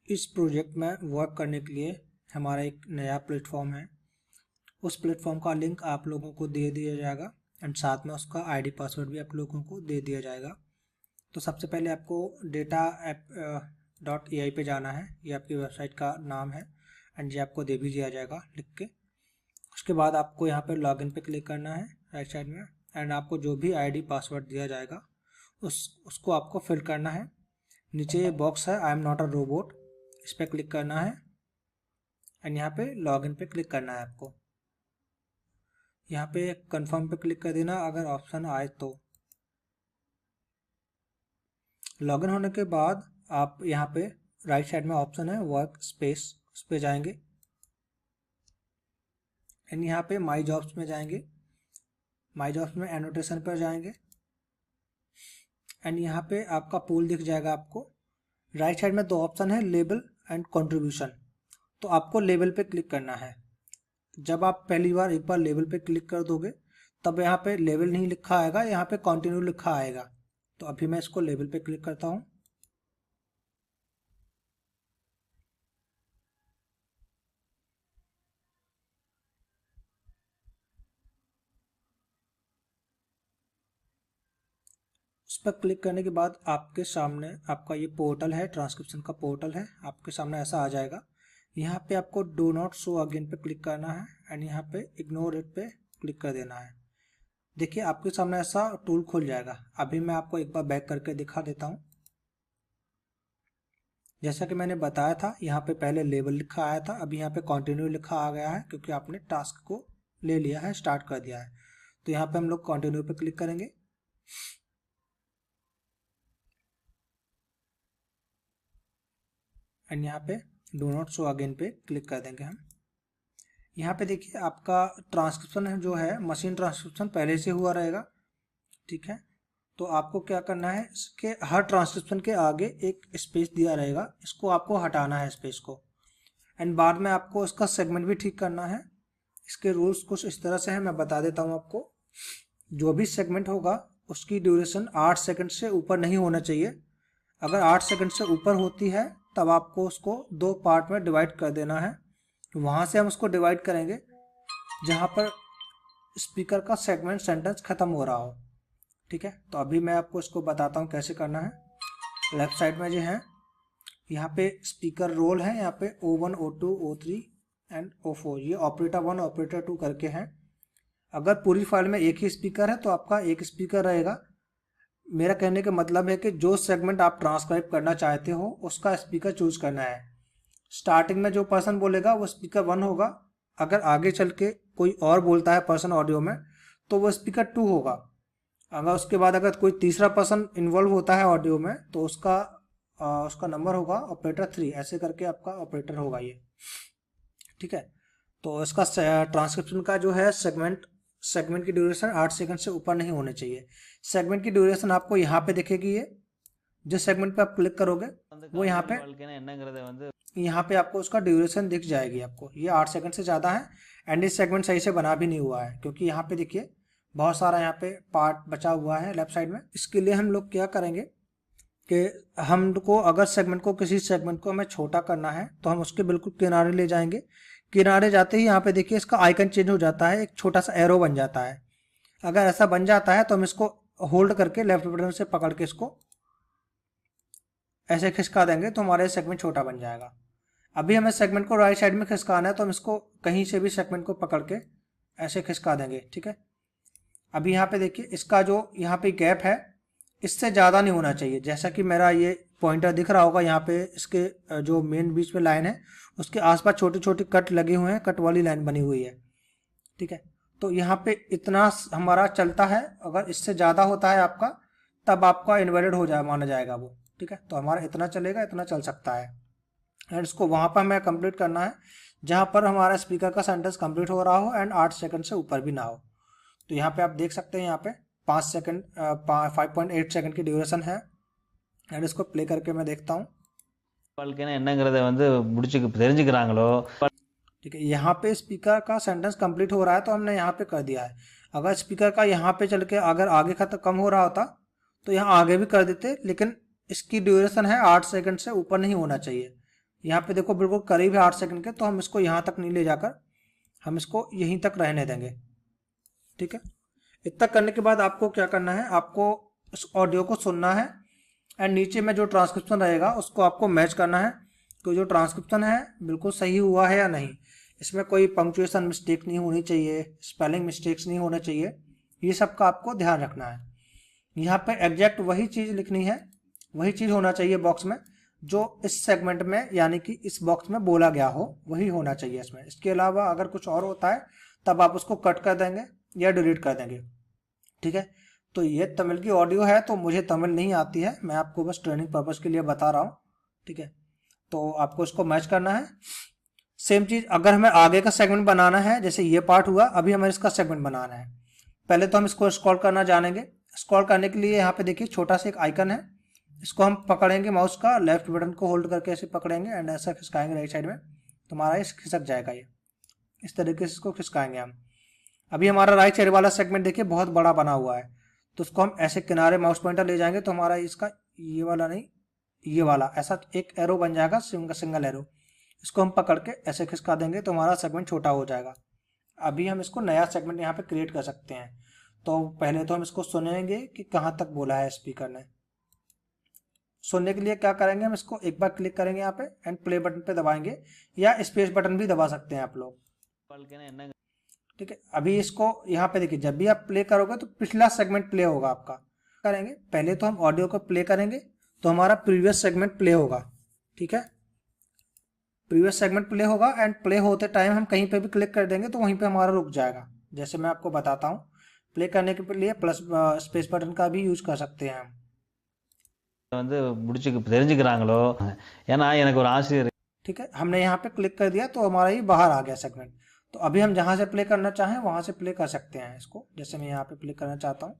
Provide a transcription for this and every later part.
इस प्रोजेक्ट में वर्क करने के लिए हमारा एक नया प्लेटफॉर्म है। उस प्लेटफॉर्म का लिंक आप लोगों को दे दिया जाएगा एंड साथ में उसका आईडी पासवर्ड भी आप लोगों को दे दिया जाएगा। तो सबसे पहले आपको data.ai पे जाना है, ये आपकी वेबसाइट का नाम है एंड ये आपको दे भी दिया जाएगा लिख के। उसके बाद आपको यहाँ पे लॉगिन पे क्लिक करना है राइट साइड में एंड आपको जो भी आईडी पासवर्ड दिया जाएगा उसको आपको फिल करना है। नीचे ये बॉक्स है I am not a robot, इस पर क्लिक करना है एंड यहाँ पे लॉगिन पे क्लिक करना है आपको। यहाँ पे कंफर्म पे क्लिक कर देना अगर ऑप्शन आए तो। लॉगिन होने के बाद आप यहाँ पे राइट साइड में ऑप्शन है वर्क स्पेस, उस पर जाएंगे एंड यहाँ पे माई जॉब्स में जाएंगे। माई जॉब्स में एनोटेशन पर जाएंगे एंड यहाँ पे आपका पूल दिख जाएगा आपको। राइट साइड में दो ऑप्शन है लेबल एंड कंट्रीब्यूशन, तो आपको लेबल पे क्लिक करना है। जब आप पहली बार एक बार लेबल पे क्लिक कर दोगे तब यहाँ पे लेबल नहीं लिखा आएगा, यहाँ पे कंटिन्यू लिखा आएगा। तो अभी मैं इसको लेबल पे क्लिक करता हूँ। उस पर क्लिक करने के बाद आपके सामने आपका ये पोर्टल है, ट्रांसक्रिप्शन का पोर्टल है, आपके सामने ऐसा आ जाएगा। यहाँ पे आपको डू नॉट शो अगेन पे क्लिक करना है एंड यहाँ पे इग्नोर इट पे क्लिक कर देना है। देखिए आपके सामने ऐसा टूल खुल जाएगा। अभी मैं आपको एक बार बैक करके दिखा देता हूँ। जैसा कि मैंने बताया था यहाँ पे पहले लेबल लिखा आया था, अभी यहाँ पे कंटिन्यू लिखा आ गया है क्योंकि आपने टास्क को ले लिया है, स्टार्ट कर दिया है। तो यहाँ पे हम लोग कंटिन्यू पे क्लिक करेंगे एंड यहाँ पे डू नॉट शो अगेन पे क्लिक कर देंगे हम। यहाँ पे देखिए आपका ट्रांसक्रिप्शन है जो है मशीन ट्रांसक्रिप्शन पहले से हुआ रहेगा, ठीक है। तो आपको क्या करना है, इसके हर ट्रांसक्रिप्शन के आगे एक स्पेस दिया रहेगा, इसको आपको हटाना है स्पेस को एंड बाद में आपको इसका सेगमेंट भी ठीक करना है। इसके रूल्स कुछ इस तरह से है, मैं बता देता हूँ आपको। जो भी सेगमेंट होगा उसकी ड्यूरेशन 8 सेकंड से ऊपर नहीं होना चाहिए। अगर 8 सेकंड से ऊपर होती है तब आपको उसको 2 पार्ट में डिवाइड कर देना है। वहाँ से हम उसको डिवाइड करेंगे जहाँ पर स्पीकर का सेगमेंट सेंटेंस खत्म हो रहा हो, ठीक है। तो अभी मैं आपको इसको बताता हूँ कैसे करना है। लेफ्ट साइड में जो है यहाँ पे स्पीकर रोल है, यहाँ पे O1 O2 O3 and O4, ये ऑपरेटर 1 ऑपरेटर 2 करके हैं। अगर पूरी फाइल में एक ही स्पीकर है तो आपका एक स्पीकर रहेगा। मेरा कहने का मतलब है कि जो सेगमेंट आप ट्रांसक्राइब करना चाहते हो उसका स्पीकर चूज करना है। स्टार्टिंग में जो पर्सन बोलेगा वो स्पीकर 1 होगा, अगर आगे चल के कोई और बोलता है पर्सन ऑडियो में तो वो स्पीकर 2 होगा। अगर उसके बाद अगर कोई तीसरा पर्सन इन्वॉल्व होता है ऑडियो में तो उसका नंबर होगा ऑपरेटर 3, ऐसे करके आपका ऑपरेटर होगा ये, ठीक है। तो इसका ट्रांसक्रिप्शन का जो है सेगमेंट की ड्यूरेशन 8 सेकंड से ऊपर नहीं होने चाहिए। सेगमेंट की ड्यूरेशन आपको यहाँ पे दिखेगी, ये जिस सेगमेंट पे आप क्लिक करोगे वो यहाँ पे आपको उसका ड्यूरेशन दिख जाएगी आपको। ये 8 सेकंड से ज़्यादा है एंड इस सेगमेंट सही से बना भी नहीं हुआ है क्योंकि यहाँ पे देखिए बहुत सारा यहाँ पे पार्ट बचा हुआ है लेफ्ट साइड में। इसके लिए हम लोग क्या करेंगे कि हमको अगर किसी सेगमेंट को हमें छोटा करना है तो हम उसके बिल्कुल किनारे ले जाएंगे। किनारे जाते ही यहाँ पे देखिए इसका आइकन चेंज हो जाता है, एक छोटा सा एरो बन जाता है। अगर ऐसा बन जाता है तो हम इसको होल्ड करके लेफ्ट बटन से पकड़ के इसको ऐसे खिसका देंगे तो हमारा सेगमेंट छोटा बन जाएगा। अभी हमें सेगमेंट को राइट साइड में खिसकाना है तो हम इसको कहीं से भी सेगमेंट को पकड़ के ऐसे खिसका देंगे, ठीक है। अभी यहाँ पे देखिए इसका जो यहाँ पे गैप है इससे ज़्यादा नहीं होना चाहिए। जैसा कि मेरा ये पॉइंटर दिख रहा होगा, यहाँ पे इसके जो मेन बीच में लाइन है उसके आसपास छोटे छोटे कट लगे हुए हैं, कट वाली लाइन बनी हुई है, ठीक है। तो यहाँ पे इतना हमारा चलता है, अगर इससे ज़्यादा होता है आपका तब आपका इनवैलिड माना जाएगा वो, ठीक है। तो हमारा इतना चलेगा, इतना चल सकता है एंड इसको वहाँ पर हमें कंप्लीट करना है जहाँ पर हमारा स्पीकर का सेंटेंस कंप्लीट हो रहा हो एंड 8 सेकंड से ऊपर भी ना हो। तो यहाँ पे आप देख सकते हैं यहाँ पे 5.8 सेकंड की ड्यूरेशन है एंड इसको प्ले करके मैं देखता हूँ। ठीक है, यहाँ पे स्पीकर का सेंटेंस कंप्लीट हो रहा है तो हमने यहाँ पे कर दिया है। अगर स्पीकर का यहाँ पे चल के अगर आगे खत्म कम हो रहा होता तो यहाँ आगे भी कर देते, लेकिन इसकी ड्यूरेशन है 8 सेकंड से ऊपर नहीं होना चाहिए। यहाँ पे देखो बिल्कुल करीब है 8 सेकंड के, तो हम इसको यहाँ तक नहीं ले जाकर हम इसको यहीं तक रहने देंगे। ठीक है, इतना करने के बाद आपको क्या करना है, आपको इस ऑडियो को सुनना है एंड नीचे में जो ट्रांसक्रिप्शन रहेगा उसको आपको मैच करना है। तो जो ट्रांसक्रिप्शन है बिल्कुल सही हुआ है या नहीं, इसमें कोई पंक्चुएशन मिस्टेक नहीं होनी चाहिए, स्पेलिंग मिस्टेक्स नहीं होने चाहिए, ये सब का आपको ध्यान रखना है। यहाँ पे एग्जैक्ट वही चीज़ लिखनी है, वही चीज़ होना चाहिए बॉक्स में जो इस सेगमेंट में यानी कि इस बॉक्स में बोला गया हो, वही होना चाहिए इसमें। इसके अलावा अगर कुछ और होता है तब आप उसको कट कर देंगे या डिलीट कर देंगे। ठीक है, तो ये तमिल की ऑडियो है, तो मुझे तमिल नहीं आती है, मैं आपको बस ट्रेनिंग पर्पज़ के लिए बता रहा हूँ। ठीक है, तो आपको इसको मैच करना है। सेम चीज़ अगर हमें आगे का सेगमेंट बनाना है, जैसे ये पार्ट हुआ, अभी हमें इसका सेगमेंट बनाना है। पहले तो हम इसको स्क्रॉल करना जानेंगे। स्क्रॉल करने के लिए यहाँ पे देखिए छोटा सा एक आइकन है, इसको हम पकड़ेंगे, माउस का लेफ्ट बटन को होल्ड करके ऐसे पकड़ेंगे एंड ऐसा खिसकाएंगे राइट साइड में, तो हमारा ये खिसक जाएगा। ये इस तरीके से इसको खिसकाएंगे हम। अभी हमारा राइट साइड वाला सेगमेंट देखिए बहुत बड़ा बना हुआ है, तो उसको हम ऐसे किनारे माउस पॉइंटर ले जाएंगे तो हमारा इसका ये वाला नहीं, ये वाला ऐसा एक एरो बन जाएगा, सिंगल एरो। इसको हम पकड़ के ऐसे खिसका देंगे तो हमारा सेगमेंट छोटा हो जाएगा। अभी हम इसको नया सेगमेंट यहाँ पे क्रिएट कर सकते हैं। तो पहले तो हम इसको सुनेंगे कि कहाँ तक बोला है स्पीकर ने। सुनने के लिए क्या करेंगे, हम इसको एक बार क्लिक करेंगे यहाँ पे एंड प्ले बटन पे दबाएंगे, या स्पेस बटन भी दबा सकते हैं आप लोग। ठीक है, अभी इसको यहाँ पे देखिए, जब भी आप प्ले करोगे तो पिछला सेगमेंट प्ले होगा आपका। करेंगे पहले तो हम ऑडियो को प्ले करेंगे तो हमारा प्रीवियस सेगमेंट प्ले होगा। ठीक है, प्रीवियस सेगमेंट प्ले होगा एंड प्ले होते टाइम हम कहीं पे भी क्लिक कर देंगे तो वहीं पे हमारा रुक जाएगा। जैसे मैं आपको बताता हूँ, प्ले करने के लिए प्लस स्पेस बटन का भी यूज कर सकते हैं हम। வந்து முடிச்சுக்கு தெரிஞ்சுக்கிறாங்களோ ஏன்னா எனக்கு ஒரு ஆசிரியர்। ठीक है, हमने यहाँ पे क्लिक कर दिया तो हमारा ये बाहर आ गया सेगमेंट। तो अभी हम जहाँ से प्ले करना चाहें वहाँ से प्ले कर सकते हैं इसको। जैसे मैं यहाँ पे प्ले करना चाहता हूँ,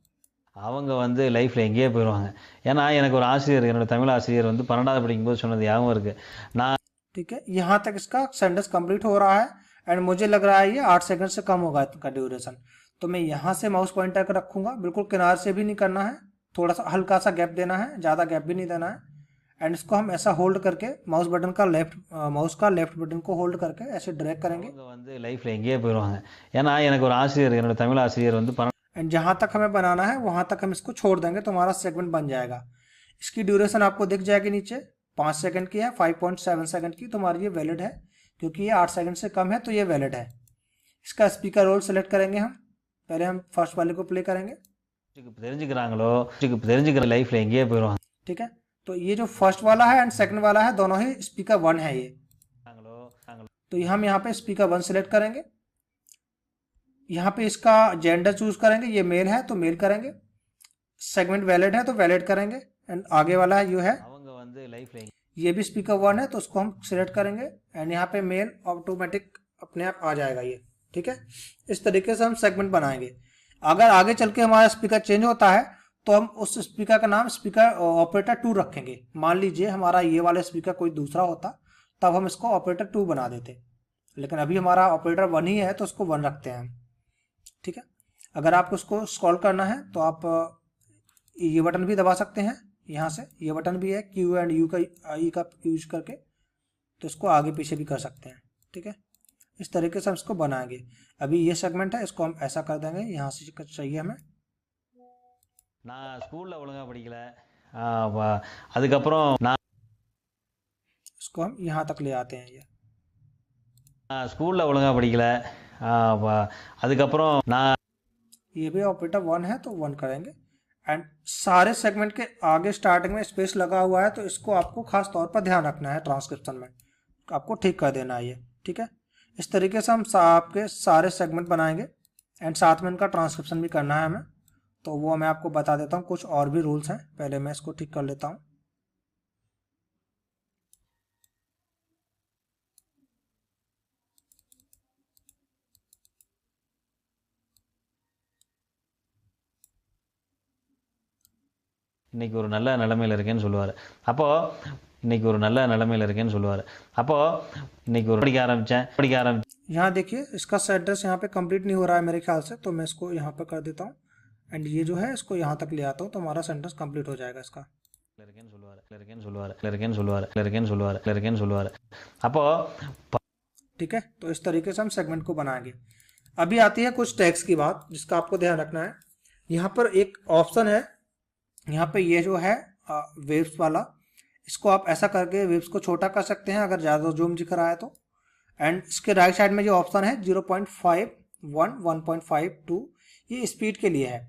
அவங்க வந்து லைஃப்ல எங்கேயே போயிடுவாங்க। ஏன்னா எனக்கு ஒரு ஆசிரியர், என்னோட தமிழ் ஆசிரியர் வந்து 12வது படிக்கும்போது சொன்னது ஞாபகம் இருக்கு। நான் ठीक है, यहाँ तक इसका सेंटेंस कंप्लीट हो रहा है एंड मुझे लग रहा है ये 8 सेकंड से कम होगा इसका ड्यूरेशन। तो मैं यहाँ से माउस पॉइंटर को रखूंगा, बिल्कुल किनार से भी नहीं करना है, थोड़ा सा हल्का सा गैप देना है, ज़्यादा गैप भी नहीं देना है। एंड इसको हम ऐसा होल्ड करके माउस का लेफ्ट बटन को होल्ड करके ऐसे ड्रैग करेंगे। அவங்க வந்து லைஃப்ல எங்கேயே போயிடுவாங்க। ஏன்னா எனக்கு ஒரு ஆசிரியர், என்னோட தமிழ் ஆசிரியர் வந்து एंड जहाँ तक हमें बनाना है वहाँ तक हम इसको छोड़ देंगे तो हमारा सेगमेंट बन जाएगा। इसकी ड्यूरेशन आपको दिख जाएगी नीचे, 5 सेकंड की है, 5.7 सेकंड की, तो हमारी ये वैलिड है। क्योंकि ये 8 सेकंड से कम है तो ये वैलिड है। इसका स्पीकर रोल सेलेक्ट करेंगे हम। पहले हम फर्स्ट वाले को प्ले करेंगे। தெரிஞ்சுக்கிறாங்களோ தெரிஞ்சுக்கிற லைஃப்ல எங்கேயே போயிடுவாங்க। ठीक है, तो ये जो फर्स्ट वाला है एंड सेकंड वाला है दोनों ही स्पीकर 1 है ये। तो हम यहाँ पे स्पीकर 1 सेलेक्ट करेंगे। यहाँ पे इसका जेंडर चूज करेंगे, ये मेल है तो मेल करेंगे, सेगमेंट वैलिड है तो वैलिड करेंगे। एंड आगे वाला है यू है, ये भी स्पीकर 1 है तो उसको हम सिलेक्ट करेंगे एंड यहाँ पे मेल ऑटोमेटिक अपने आप आ जाएगा ये। ठीक है, इस तरीके से हम सेगमेंट बनाएंगे। अगर आगे चल के हमारा स्पीकर चेंज होता है तो हम उस स्पीकर का नाम स्पीकर ऑपरेटर 2 रखेंगे। मान लीजिए हमारा ये वाला स्पीकर कोई दूसरा होता तब हम इसको ऑपरेटर 2 बना देते, लेकिन अभी हमारा ऑपरेटर 1 ही है तो उसको 1 रखते हैं हम। ठीक है, अगर आपको उसको स्क्रॉल करना है तो आप ये बटन भी दबा सकते हैं, यहाँ से ये बटन भी है क्यू एंड यू का ई का यूज करके, तो इसको आगे पीछे भी कर सकते हैं। ठीक है, इस तरीके से हम इसको बनाएंगे। अभी ये सेगमेंट है, इसको हम ऐसा कर देंगे, यहाँ से चाहिए हमें। நான் ஸ்கூல்ல ஒழுங்கா படிக்கல, அதுக்கப்புறம் நான் इसको हम यहाँ तक ले आते हैं। ये ஸ்கூல்ல ஒழுங்கா படிக்கல, அதுக்கப்புறம் நான் ये भी ऑपरेटर 1 है तो 1 करेंगे। एंड सारे सेगमेंट के आगे स्टार्टिंग में स्पेस लगा हुआ है तो इसको आपको खास तौर पर ध्यान रखना है, ट्रांसक्रिप्शन में आपको ठीक कर देना है ये। ठीक है, इस तरीके से हम आपके सारे सेगमेंट बनाएंगे एंड साथ में इनका ट्रांसक्रिप्शन भी करना है हमें। तो वो मैं आपको बता देता हूँ, कुछ और भी रूल्स हैं, पहले मैं इसको ठीक कर लेता हूँ। இன்னைக்கு ஒரு நல்ல நிலைமையில் இருக்கேன்னு சொல்லுவார்। அப்போ இன்னைக்கு ஒரு நல்ல நிலைமையில் இருக்கேன்னு சொல்லுவார்। அப்போ இன்னைக்கு ஒரு படிக்க आरம்பிச்சேன்। यहाँ देखिए इसका सेंटेंस यहाँ पे कंप्लीट नहीं हो रहा है मेरे ख्याल से, तो मैं इसको यहाँ पर कर देता हूँ एंड ये जो है इसको यहाँ तक ले आता हूँ तो हमारा सेंटेंस कंप्लीट हो जाएगा इसका। இருக்கேன்னு சொல்லுவார்। அப்போ ठीक है, तो इस तरीके से हम सेगमेंट को बनाएंगे। अभी आती है कुछ टैग्स की बात जिसका आपको ध्यान रखना है। यहाँ पर एक ऑप्शन है, यहाँ पे ये जो है वेव्स वाला, इसको आप ऐसा करके वेव्स को छोटा कर सकते हैं अगर ज़्यादा जूम दिख रहा है तो। एंड इसके राइट साइड में जो ऑप्शन है 0.51, 1.52, ये स्पीड के लिए है।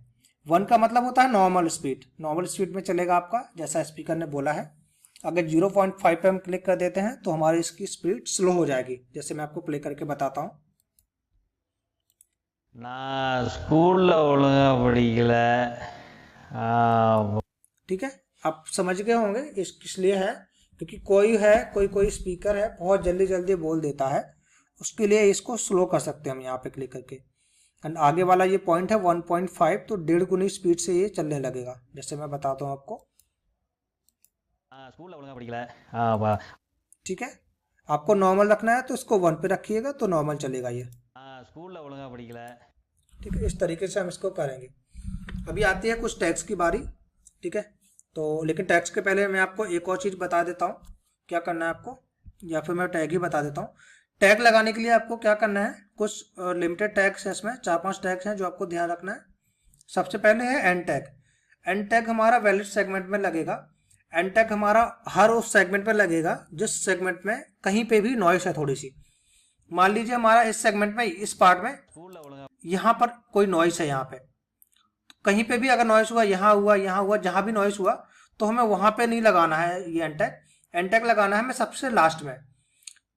1 का मतलब होता है नॉर्मल स्पीड, नॉर्मल स्पीड में चलेगा आपका जैसा स्पीकर ने बोला है। अगर 0.5 पे हम क्लिक कर देते हैं तो हमारी इसकी स्पीड स्लो हो जाएगी, जैसे मैं आपको प्ले करके बताता हूँ। நான் ஸ்கூல்ல ஒழுங்கா படிக்கல। ठीक है, आप समझ गए होंगे इसलिए है क्योंकि कोई स्पीकर है बहुत जल्दी जल्दी बोल देता है, उसके लिए इसको स्लो कर सकते हैं हम यहाँ पे क्लिक करके। एंड आगे वाला ये पॉइंट है 1.5, तो 1.5 गुनी स्पीड से ये चलने लगेगा, जैसे मैं बताता हूँ आपको। ஸ்கூல்ல ஒழுங்கா படிக்கல। ठीक है, आपको नॉर्मल रखना है तो इसको 1 पे रखिएगा तो नॉर्मल चलेगा ये। ஸ்கூல்ல ஒழுங்கா படிக்கல। ठीक है, इस तरीके से हम इसको करेंगे। अभी आती है कुछ टैग्स की बारी। ठीक है, तो लेकिन टैग्स के पहले मैं आपको एक और चीज़ बता देता हूँ क्या करना है आपको, या फिर मैं टैग ही बता देता हूँ। टैग लगाने के लिए आपको क्या करना है, कुछ लिमिटेड टैग्स हैं, इसमें 4-5 टैग्स हैं जो आपको ध्यान रखना है। सबसे पहले है एंड टैग। एंड टैग हमारा वैलिड सेगमेंट में लगेगा। एंड टैग हमारा हर उस सेगमेंट में लगेगा जिस सेगमेंट में कहीं पे भी नॉइस है थोड़ी सी। मान लीजिए हमारा इस सेगमेंट में, इस पार्ट में यहाँ पर कोई नॉइस है, यहाँ पे कहीं पे भी अगर नॉइस हुआ, यहाँ हुआ, जहाँ भी नॉइस हुआ तो हमें वहाँ पे नहीं लगाना है ये एंड टैग। एंड टैग लगाना है हमें सबसे लास्ट में।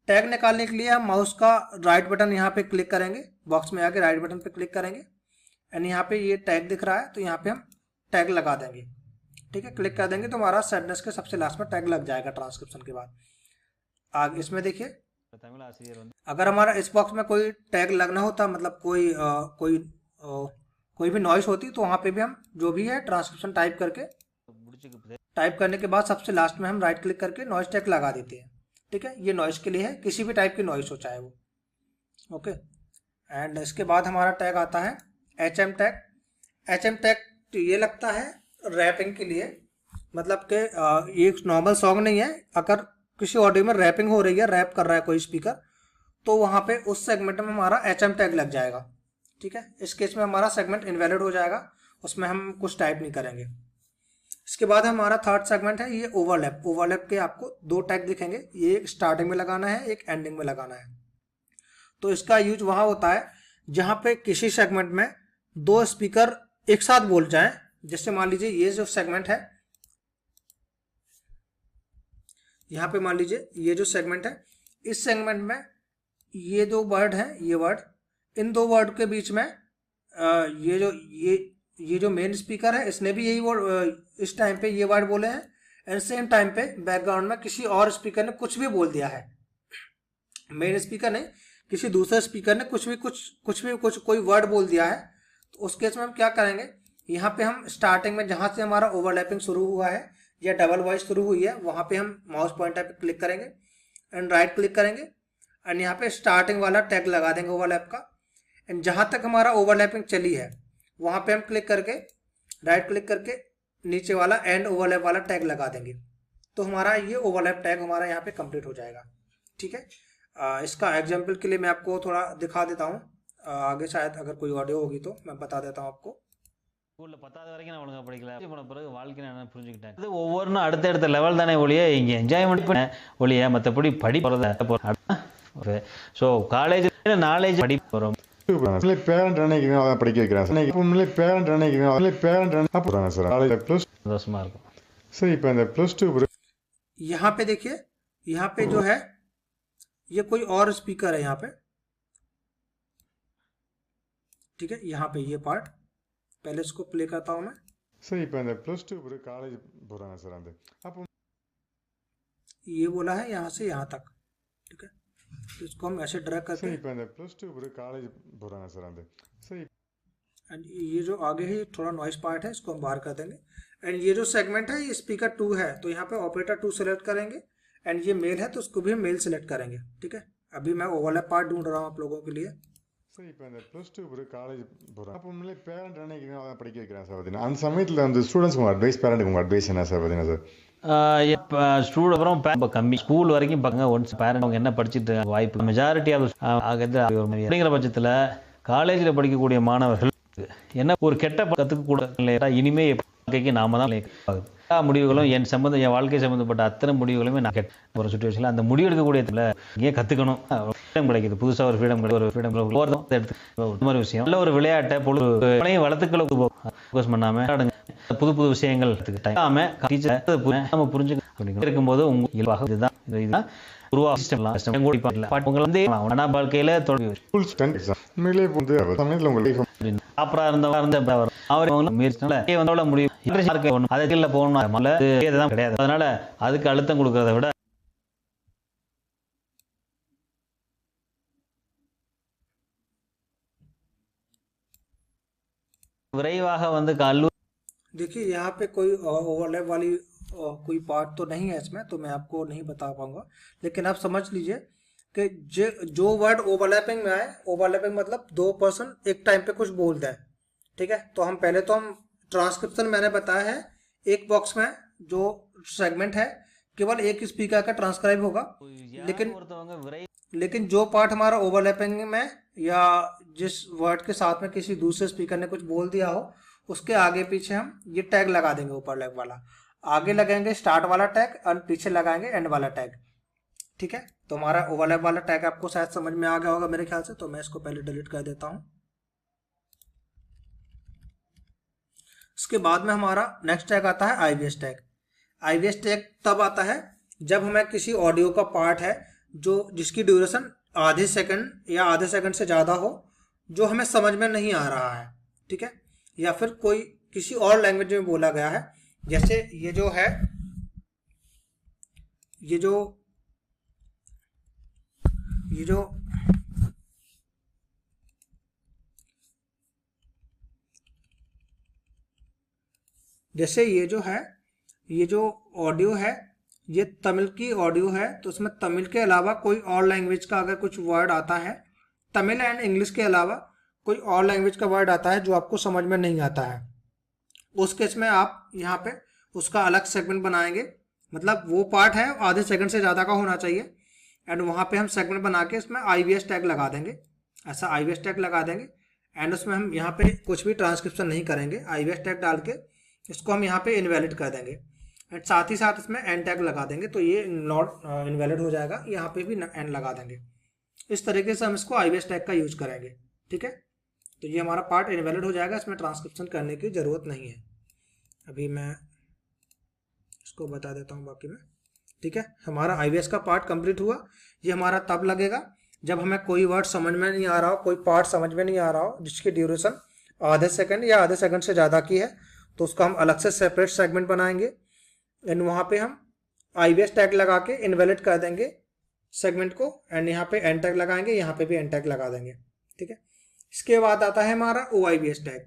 टैग निकालने के लिए हम माउस का राइट बटन यहाँ पे क्लिक करेंगे, बॉक्स में आके राइट बटन पे क्लिक करेंगे एंड यहाँ पे ये टैग दिख रहा है तो यहाँ पे हम टैग लगा देंगे। ठीक है, क्लिक कर देंगे तो हमारा सैडनेस के सबसे लास्ट में टैग लग जाएगा ट्रांसक्रिप्शन के बाद। आगे इसमें देखिए, अगर हमारा इस बॉक्स में कोई टैग लगना होता, मतलब कोई भी नॉइस होती, तो वहाँ पे भी हम जो भी है ट्रांसक्रिप्शन टाइप करने के बाद सबसे लास्ट में हम राइट क्लिक करके नॉइस टैग लगा देते हैं। ठीक है, ये नॉइस के लिए है, किसी भी टाइप की नॉइस हो चाहे वो। ओके, एंड इसके बाद हमारा टैग आता है HM टैग। HM टैग ये लगता है रैपिंग के लिए, मतलब कि ये नॉर्मल सॉन्ग नहीं है। अगर किसी ऑडियो में रैपिंग हो रही है, रैप कर रहा है कोई स्पीकर, तो वहाँ पे उस सेगमेंट में हमारा HM टैग लग जाएगा। ठीक है, इस केस में हमारा सेगमेंट इनवैलिड हो जाएगा, उसमें हम कुछ टाइप नहीं करेंगे। इसके बाद हमारा थर्ड सेगमेंट है ये ओवरलैप। ओवरलैप के आपको 2 टैग दिखेंगे, ये एक स्टार्टिंग में लगाना है, एक एंडिंग में लगाना है। तो इसका यूज वहाँ होता है जहाँ पे किसी सेगमेंट में 2 स्पीकर एक साथ बोल जाएं। जैसे मान लीजिए ये जो सेगमेंट है, यहाँ पे मान लीजिए ये जो सेगमेंट है, इस सेगमेंट में ये 2 वर्ड हैं, ये वर्ड, इन 2 वर्ड के बीच में ये जो मेन स्पीकर है इसने भी यही वर्ड इस टाइम पे ये वर्ड बोले हैं, एंड सेम टाइम पे बैकग्राउंड में किसी और स्पीकर ने कुछ भी बोल दिया है। मेन स्पीकर नहीं, किसी दूसरे स्पीकर ने कुछ कोई वर्ड बोल दिया है। तो उस केस में हम क्या करेंगे, यहाँ पे हम स्टार्टिंग में जहाँ से हमारा ओवरलैपिंग शुरू हुआ है या डबल वॉइस शुरू हुई है, वहाँ पे हम माउस पॉइंटर पे क्लिक करेंगे एंड राइट क्लिक करेंगे एंड यहाँ पे स्टार्टिंग वाला टैग लगा देंगे ओवरलैप का। एंड जहाँ तक हमारा ओवरलैपिंग चली है वहाँ पे हम क्लिक करके राइट क्लिक करके नीचे वाला एंड ओवरलैप वाला टैग लगा देंगे, तो हमारा ये ओवरलैप टैग हमारा यहाँ पे कंप्लीट हो जाएगा। ठीक है, इसका एग्जाम्पल के लिए मैं आपको थोड़ा दिखा देता हूँ, आगे शायद अगर कोई ऑडियो होगी तो मैं बता देता हूँ आपको। ஸ்கூல்ல 10வது வரைக்கும் நான் ஒழுங்கா படிக்கல, போன பிறகு வாழ்க்கை நான் புரிஞ்சுக்கிட்டேன். இது ஒவ்வொன்றும் அடுத்தடுத்த லெவல் தானே ஒழிய இங்கே என்ஜாய்மெண்ட் பண்ண ஒழிய மற்றபடி படி போகிறத. ஸோ காலேஜ் நாலேஜ் படி போகிறோம். பேரண்ட் நினைக்கிறேன் படிக்க வைக்கிறேன் சார். பேரண்ட் நினைக்கிறேன் போகிறாங்க சார். ப்ளஸ் சந்தோஷமா இருக்கும் सर. இப்போ இந்த +2 यहाँ पे देखिए, यहाँ पे जो है ये कोई और स्पीकर है यहाँ पे। ठीक है, यहाँ पे ये पार्ट पहले इसको प्ले करता हूँ मैं। सर இப்போ இந்த +2 காலேஜ் போகிறாங்க சார். அந்த அப்போ ये बोला है यहाँ से यहाँ तक। ठीक है, तो इसको हम ऐसे ड्रैग करके सर இப்போ இந்த +2 காலேज போகிறாங்க சார். அந்த सर एंड ये जो आगे है थोड़ा नॉइस पार्ट है, इसको हम बाहर कर देंगे। एंड ये जो सेगमेंट है ये स्पीकर 2 है, तो यहाँ पे ऑपरेटर 2 सेलेक्ट करेंगे एंड ये मेल है तो उसको भी हम मेल सेलेक्ट करेंगे। ठीक है, अभी मैं ओवरलैप पार्ट ढूंढ रहा हूँ आप लोगों के लिए। சார் இப்போ இந்த +2 பிறகு காலேஜ் போகிறேன். அப்போ முன்னாடி பேரண்ட் நினைக்கிறீங்க அதான் படிக்க வைக்கிறேன் சார். பார்த்தீங்கன்னா அந்த சமயத்தில் வந்து ஸ்டூடெண்ட்ஸ்க்கு உங்கள் அட்வைஸ், பேரண்ட்டுக்கு உங்கள் அட்வைஸ் என்ன சார்? பார்த்தீங்கன்னா சார் இப்போ ஸ்டூடெண்ட் அப்புறம் ரொம்ப கம்மி ஸ்கூல் வரைக்கும் பார்ங்க. ஒன்ஸ் பேரண்ட் அவங்க என்ன படிச்சுட்டு இருக்காங்க வாய்ப்பு மெஜாரிட்டி அப்படிங்கிற பட்சத்தில் காலேஜில் படிக்கக்கூடிய மாணவர்கள் என்ன ஒரு கெட்ட கற்றுக்க கூட இல்லையா, இனிமே வாழ்க்கைக்கு நாம தான் ஆகுது. எல்லா முடிவுகளும் என் வாழ்க்கை சம்மந்தப்பட்ட அத்தனை முடிவுகளுமே நான் கெட்ட ஒரு சுச்சுவேஷனில் அந்த முடிவு எடுக்கக்கூடிய ஏன் கற்றுக்கணும், ஃப்ரீடம் கிடைக்குது, புதுசாக ஒரு ஃப்ரீடம் கிடைக்கும், ஒரு ஃப்ரீடம் எடுத்து இந்த மாதிரி விஷயம் நல்ல ஒரு விளையாட்டை பொழுது வளர்த்துக்களை ஃபோக்கஸ் பண்ணாமல் புது புது விஷயங்கள் நம்ம புரிஞ்சுக்க அப்படிங்கிற இருக்கும்போது உங்களுக்கு இதுதான் உங்களை வந்து வாழ்க்கையில உண்மையிலே வந்து சமயத்தில் உங்களுக்கு ப்ராப்பரா இருந்த முடியும் அதை போகணும் கிடையாது. அதனால அதுக்கு அழுத்தம் கொடுக்கறத விட விரைவாக வந்து कல்லூரி देखिए यहाँ पे कोई ओवरलैप वाली कोई पार्ट तो नहीं है इसमें, तो मैं आपको नहीं बता पाऊंगा, लेकिन आप समझ लीजिए कि जो वर्ड ओवरलैपिंग में आए, ओवरलैपिंग मतलब दो पर्सन एक टाइम पे कुछ बोलते हैं, ठीक है। तो हम पहले तो हम ट्रांसक्रिप्शन मैंने बताया है, एक बॉक्स में जो सेगमेंट है केवल एक स्पीकर का ट्रांसक्राइब होगा, लेकिन जो पार्ट हमारा ओवरलैपिंग में या जिस वर्ड के साथ में किसी दूसरे स्पीकर ने कुछ बोल दिया हो उसके आगे पीछे हम ये टैग लगा देंगे। ओवरलैप वाला आगे लगाएंगे स्टार्ट वाला टैग और पीछे लगाएंगे एंड वाला टैग, ठीक है। तो हमारा ओवरलैप वाला टैग आपको शायद समझ में आ गया होगा मेरे ख्याल से, तो मैं इसको पहले डिलीट कर देता हूं। इसके बाद में हमारा नेक्स्ट टैग आता है आईवीएस टैग। आईवीएस टैग तब आता है जब हमें किसी ऑडियो का पार्ट है जो जिसकी ड्यूरेशन आधे सेकंड या आधे सेकंड से ज़्यादा हो, जो हमें समझ में नहीं आ रहा है, ठीक है, या फिर कोई किसी और लैंग्वेज में बोला गया है। जैसे ये जो है ये जो जैसे ये जो ऑडियो है ये तमिल की ऑडियो है, तो उसमें तमिल के अलावा कोई और लैंग्वेज का अगर कुछ वर्ड आता है, तमिल एंड इंग्लिश के अलावा कोई और लैंग्वेज का वर्ड आता है जो आपको समझ में नहीं आता है, उस केस में आप यहाँ पे उसका अलग सेगमेंट बनाएंगे। मतलब वो पार्ट है आधे सेकंड से ज़्यादा का होना चाहिए, एंड वहाँ पे हम सेगमेंट बना के इसमें आईवीएस टैग लगा देंगे। ऐसा आईवीएस टैग लगा देंगे एंड उसमें हम यहाँ पे कुछ भी ट्रांसक्रिप्शन नहीं करेंगे। आईवीएस टैग डाल के इसको हम यहाँ पे इनवैलिड कर देंगे एंड साथ ही साथ इसमें एंड टैग लगा देंगे, तो ये नॉट इनवैलिड हो जाएगा। यहाँ पे भी एंड लगा देंगे। इस तरीके से हम इसको आईवीएस टैग का यूज करेंगे, ठीक है। तो ये हमारा पार्ट इनवैलिड हो जाएगा, इसमें ट्रांसक्रिप्शन करने की ज़रूरत नहीं है। अभी मैं इसको बता देता हूँ बाकी में, ठीक है। हमारा आईवीएस का पार्ट कंप्लीट हुआ। ये हमारा तब लगेगा जब हमें कोई वर्ड समझ में नहीं आ रहा हो, कोई पार्ट समझ में नहीं आ रहा हो जिसकी ड्यूरेशन आधे सेकंड या आधे सेकंड से ज़्यादा की है, तो उसका हम अलग से सेपरेट सेगमेंट बनाएंगे एंड वहाँ पे हम आईवीएस टैग लगा के इनवैलिड कर देंगे सेगमेंट को एंड यहाँ पे एंड टैग लगाएंगे, यहाँ पे भी एंड टैग लगा देंगे, ठीक है। इसके बाद आता है हमारा ओआईवीएस टैग।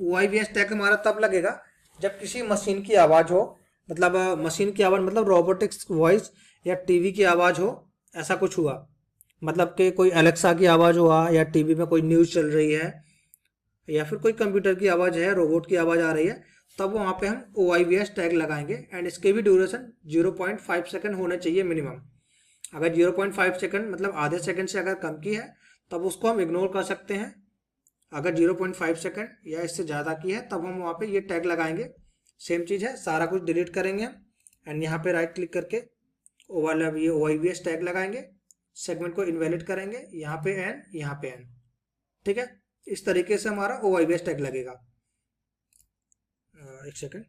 ओआईवीएस टैग हमारा तब लगेगा जब किसी मशीन की आवाज़ हो, मतलब मशीन की आवाज़ मतलब रोबोटिक्स वॉइस या टीवी की आवाज़ हो, ऐसा कुछ हुआ, मतलब कि कोई एलेक्सा की आवाज़ हुआ या टीवी में कोई न्यूज़ चल रही है या फिर कोई कंप्यूटर की आवाज़ है, रोबोट की आवाज़ आ रही है, तब वहाँ पे हम ओआईवीएस टैग लगाएंगे एंड इसके भी ड्यूरेशन 0.5 सेकंड होने चाहिए मिनिमम। अगर 0.5 सेकंड मतलब आधे सेकंड से अगर कम की है तब उसको हम इग्नोर कर सकते हैं। अगर 0.5 सेकंड या इससे ज़्यादा की है तब हम वहाँ पे ये टैग लगाएंगे। सेम चीज़ है, सारा कुछ डिलीट करेंगे हम एंड यहाँ पे राइट क्लिक करके ये ओआईवीएस टैग लगाएंगे, सेगमेंट को इनवैलिड करेंगे, यहाँ पे एन, यहाँ पे एन, ठीक है। इस तरीके से हमारा ओआईवीएस टैग लगेगा। एक सेकंड,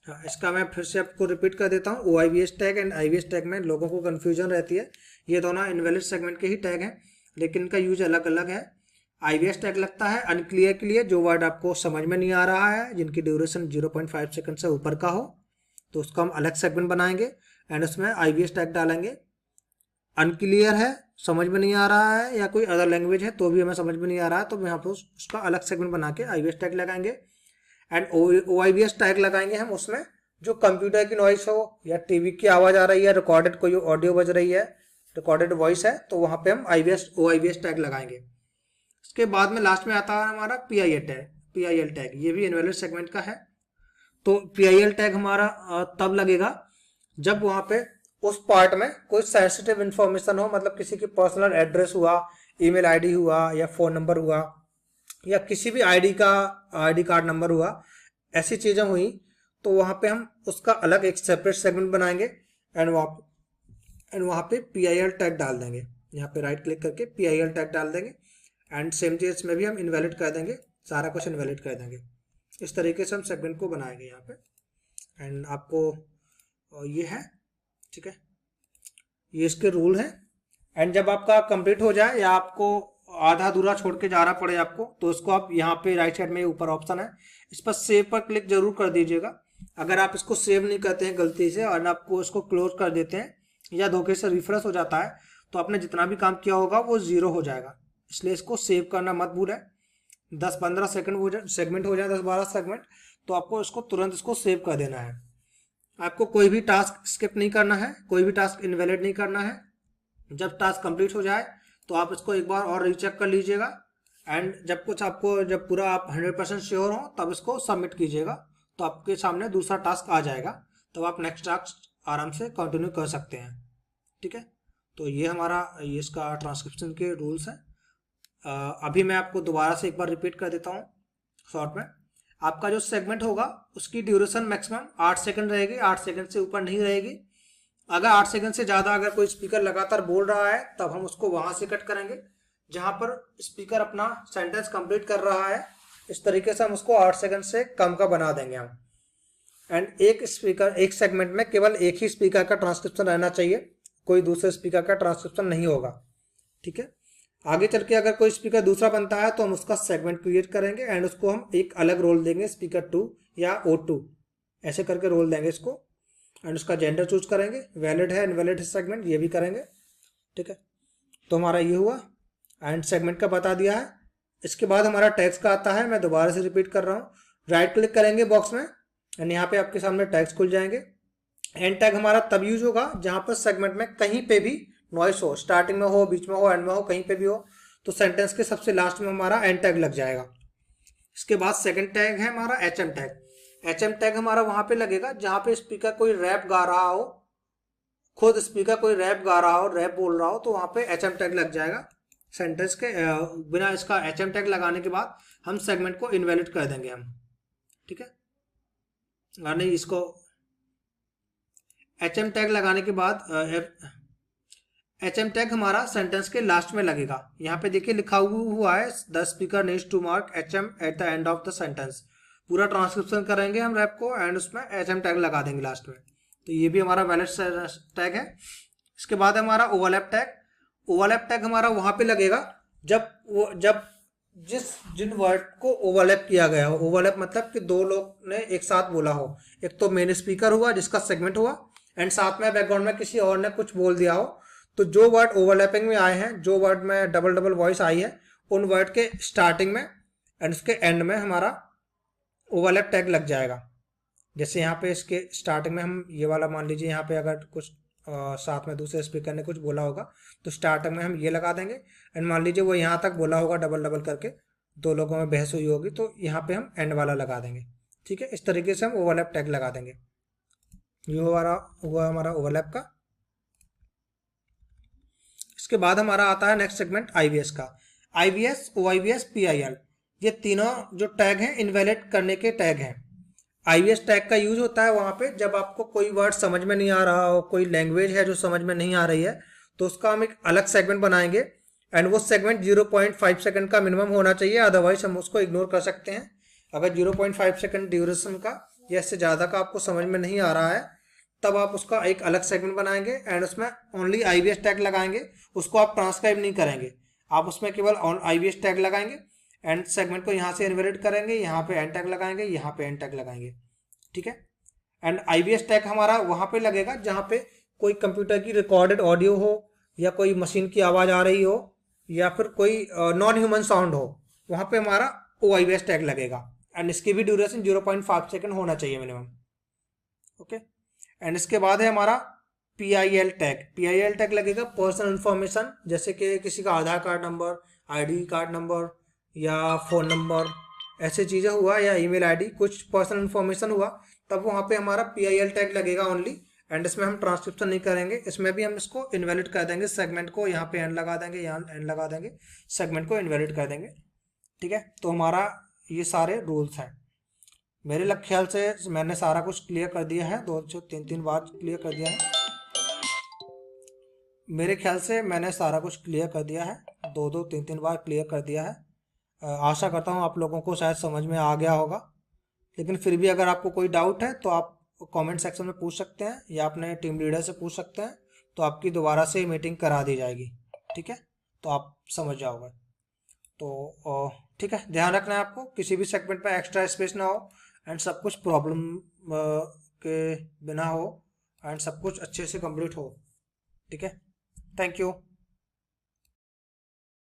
हाँ, इसका मैं फिर से आपको रिपीट कर देता हूँ। ओआईवीएस टैग एंड आईवीएस टैग में लोगों को कन्फ्यूजन रहती है। ये दोनों इनवैलिड सेगमेंट के ही टैग हैं, लेकिन इनका यूज अलग अलग है। आईवीएस टैग लगता है अनक्लियर के लिए, जो वर्ड आपको समझ में नहीं आ रहा है, जिनकी ड्यूरेशन 0.5 सेकंड से ऊपर का हो, तो उसका हम अलग सेगमेंट बनाएंगे एंड उसमें आईवीएस टैग डालेंगे। अनक्लियर है, समझ में नहीं आ रहा है, या कोई अदर लैंग्वेज है तो भी हमें समझ में नहीं आ रहा है, तो यहाँ पर उसका अलग सेगमेंट बना के आईवीएस टैग लगाएंगे एंड ओआईवीएस टैग लगाएंगे हम उसमें जो कंप्यूटर की नॉइस हो या टीवी की आवाज़ आ रही है, रिकॉर्डेड कोई ऑडियो बज रही है, रिकॉर्डेड वॉइस है तो वहाँ पे हम OIVS टैग लगाएंगे। इसके बाद में लास्ट में आता है हमारा PIL टैग, ये भी इनवैलिड सेगमेंट का है। तो PIL टैग हमारा तब लगेगा जब वहाँ पे उस पार्ट में कोई सेंसिटिव इंफॉर्मेशन हो, मतलब किसी की पर्सनल एड्रेस हुआ, ईमेल आईडी हुआ, या फोन नंबर हुआ, या किसी भी आईडी कार्ड नंबर हुआ, ऐसी चीजें हुई तो वहाँ पे हम उसका अलग एक सेपरेट सेगमेंट बनाएंगे एंड वहाँ पे PIL टैग डाल देंगे। यहाँ पे राइट क्लिक करके PIL टैग डाल देंगे एंड सेम चीज में भी हम इनवैलिड कर देंगे, सारा कुछ इनवैलिड कर देंगे। इस तरीके से हम सेगमेंट को बनाएंगे यहाँ पे। एंड आपको ये है, ठीक है, ये इसके रूल हैं। एंड जब आपका कंप्लीट हो जाए या आपको आधा अधूरा छोड़ के जाना पड़े आपको, तो इसको आप यहाँ पे राइट साइड में ऊपर ऑप्शन है, इस पर सेव पर क्लिक जरूर कर दीजिएगा। अगर आप इसको सेव नहीं करते हैं गलती से और आपको इसको क्लोज कर देते हैं या धोखे से रिफ्रेश हो जाता है तो आपने जितना भी काम किया होगा वो 0 हो जाएगा। इसलिए इसको सेव करना मत भूलें। 10-15 सेगमेंट हो जाए, 10-12 सेगमेंट, तो आपको इसको तुरंत इसको सेव कर देना है। आपको कोई भी टास्क स्किप नहीं करना है, कोई भी टास्क इनवैलिड नहीं करना है। जब टास्क कंप्लीट हो जाए तो आप इसको एक बार और रीचेक कर लीजिएगा एंड जब पूरा आप 100% श्योर हो तब इसको सबमिट कीजिएगा, तो आपके सामने दूसरा टास्क आ जाएगा, तब आप नेक्स्ट टास्क आराम से कंटिन्यू कर सकते हैं। ठीक है, तो ये हमारा इसका ट्रांसक्रिप्शन के रूल्स हैं। अभी मैं आपको दोबारा से एक बार रिपीट कर देता हूँ शॉर्ट में। आपका जो सेगमेंट होगा उसकी ड्यूरेशन मैक्सिमम 8 सेकंड रहेगी, 8 सेकंड से ऊपर नहीं रहेगी। अगर 8 सेकंड से ज़्यादा अगर कोई स्पीकर लगातार बोल रहा है तब हम उसको वहां से कट करेंगे जहां पर स्पीकर अपना सेंटेंस कंप्लीट कर रहा है। इस तरीके से हम उसको 8 सेकंड से कम का बना देंगे हम। एंड एक सेगमेंट में केवल एक ही स्पीकर का ट्रांसक्रिप्शन रहना चाहिए, कोई दूसरे स्पीकर का ट्रांसक्रिप्शन नहीं होगा। ठीक है, आगे चल के अगर कोई स्पीकर दूसरा बनता है तो हम उसका सेगमेंट क्रिएट करेंगे एंड उसको हम एक अलग रोल देंगे, स्पीकर 2 या O2 ऐसे करके रोल देंगे इसको। एंड उसका जेंडर चूज करेंगे, वैलिड है इनवैलिड है सेगमेंट, ये भी करेंगे। ठीक है, तो हमारा ये हुआ एंड सेगमेंट का बता दिया है। इसके बाद हमारा टैग्स का आता है, मैं दोबारा से रिपीट कर रहा हूँ। राइट क्लिक करेंगे बॉक्स में एंड यहाँ पे आपके सामने टैग्स खुल जाएंगे। एंड टैग हमारा तब यूज होगा जहां पर सेगमेंट में कहीं पे भी नॉइस हो, स्टार्टिंग में हो, बीच में हो, एंड में हो, कहीं पे भी हो, तो सेंटेंस के सबसे लास्ट में हमारा एंड टैग लग जाएगा। इसके बाद सेकंड टैग है हमारा HM टैग। HM टैग हमारा वहां पे लगेगा जहां पे स्पीकर कोई रैप गा रहा हो, खुद स्पीकर कोई रैप गा रहा हो, रैप बोल रहा हो, तो वहां पे HM टैग लग जाएगा। सेंटेंस के बिना इसका HM टैग लगाने के बाद हम सेगमेंट को इनवैलिड कर देंगे हम। ठीक है, नहीं, इसको HM टैग लगाने के बाद HM टैग हमारा सेंटेंस के लास्ट में लगेगा। यहाँ पे देखिए लिखा हुआ है the speaker needs to mark HM at the end of the sentence. पूरा ट्रांसक्रिप्शन करेंगे हम रैप को एंड उसमें HM टैग लगा देंगे लास्ट में, तो ये भी हमारा वैलिड टैग है। इसके बाद हमारा ओवरलैप टैग। ओवरलैप टैग हमारा वहां पे लगेगा जब जिन वर्ड को ओवरलैप किया गया हो। ओवरलैप मतलब कि दो लोग ने एक साथ बोला हो, एक तो मेन स्पीकर हुआ जिसका सेगमेंट हुआ एंड साथ में बैकग्राउंड में किसी और ने कुछ बोल दिया हो, तो जो वर्ड ओवरलैपिंग में आए हैं, जो वर्ड में डबल वॉइस आई है, उन वर्ड के स्टार्टिंग में एंड उसके एंड में हमारा ओवरलैप टैग लग जाएगा। जैसे यहाँ पे इसके स्टार्टिंग में हम ये वाला मान लीजिए, यहाँ पे अगर कुछ साथ में दूसरे स्पीकर ने कुछ बोला होगा तो स्टार्टिंग में हम ये लगा देंगे एंड मान लीजिए वो यहाँ तक बोला होगा डबल करके, दो लोगों में बहस हुई होगी, तो यहाँ पे हम एंड वाला लगा देंगे। ठीक है, इस तरीके से हम ओवरलैप टैग लगा देंगे। ये हुआ हमारा ओवरलैप का। इसके बाद हमारा आता है नेक्स्ट सेगमेंट IVS का। IVS, OIVS, PIL, ये तीनों जो टैग हैं इनवैलिड करने के टैग हैं। IVS टैग का यूज होता है वहां पे जब आपको कोई वर्ड समझ में नहीं आ रहा हो, कोई लैंग्वेज है जो समझ में नहीं आ रही है, तो उसका हम एक अलग सेगमेंट बनाएंगे एंड वो सेगमेंट 0.5 सेकंड का मिनिमम होना चाहिए, अदरवाइज हम उसको इग्नोर कर सकते हैं। अगर 0.5 सेकंड ड्यूरेशन का या इससे ज़्यादा का आपको समझ में नहीं आ रहा है तब आप उसका एक अलग सेगमेंट बनाएंगे एंड उसमें ओनली IVS टैग लगाएंगे। उसको आप ट्रांसक्राइब नहीं करेंगे, आप उसमें केवल IVS टैग लगाएंगे एंड सेगमेंट को यहाँ से इनवैलिड करेंगे, यहाँ पे एंड टैग लगाएंगे, यहाँ पे एंड टैग लगाएंगे। ठीक है, एंड IVS टैग हमारा वहां पे लगेगा जहां पे कोई कंप्यूटर की रिकॉर्डेड ऑडियो हो या कोई मशीन की आवाज आ रही हो या फिर कोई नॉन ह्यूमन साउंड हो, वहां पे हमारा OIVS टैग लगेगा एंड इसकी भी ड्यूरेशन 0.5 सेकंड होना चाहिए मिनिमम। ओके, एंड इसके बाद है हमारा PIL टैग, PIL टैग लगेगा पर्सनल इन्फॉर्मेशन, जैसे कि किसी का Aadhaar card number, ID card number या फ़ोन नंबर, ऐसे चीज़ें हुआ, या ईमेल ID, कुछ पर्सनल इन्फॉर्मेशन हुआ, तब वहाँ पे हमारा PIL टैग लगेगा ओनली। एंड इसमें हम ट्रांसक्रिप्शन नहीं करेंगे, इसमें भी हम इसको इनवैलिड कर देंगे, सेगमेंट को यहाँ पे एंड लगा देंगे, यहाँ एंड लगा देंगे, सेगमेंट को इनवैलिड कर देंगे। ठीक है, तो हमारा ये सारे रूल्स हैं। मेरे ख्याल से मैंने सारा कुछ क्लियर कर दिया है, 2-3 बार क्लियर कर दिया है। मेरे ख्याल से मैंने सारा कुछ क्लियर कर दिया है, 2-3 बार क्लियर कर दिया है। आशा करता हूँ आप लोगों को शायद समझ में आ गया होगा, लेकिन फिर भी अगर आपको कोई डाउट है तो आप कमेंट सेक्शन में पूछ सकते हैं, या अपने टीम लीडर से पूछ सकते हैं, तो आपकी दोबारा से मीटिंग करा दी जाएगी। ठीक है, तो आप समझ जाओगे। तो ठीक है, ध्यान रखना है आपको, किसी भी सेगमेंट में एक्स्ट्रा स्पेस ना हो, एंड सब कुछ प्रॉब्लम के बिना हो, एंड सब कुछ अच्छे से कंप्लीट हो। ठीक है, थैंक यू।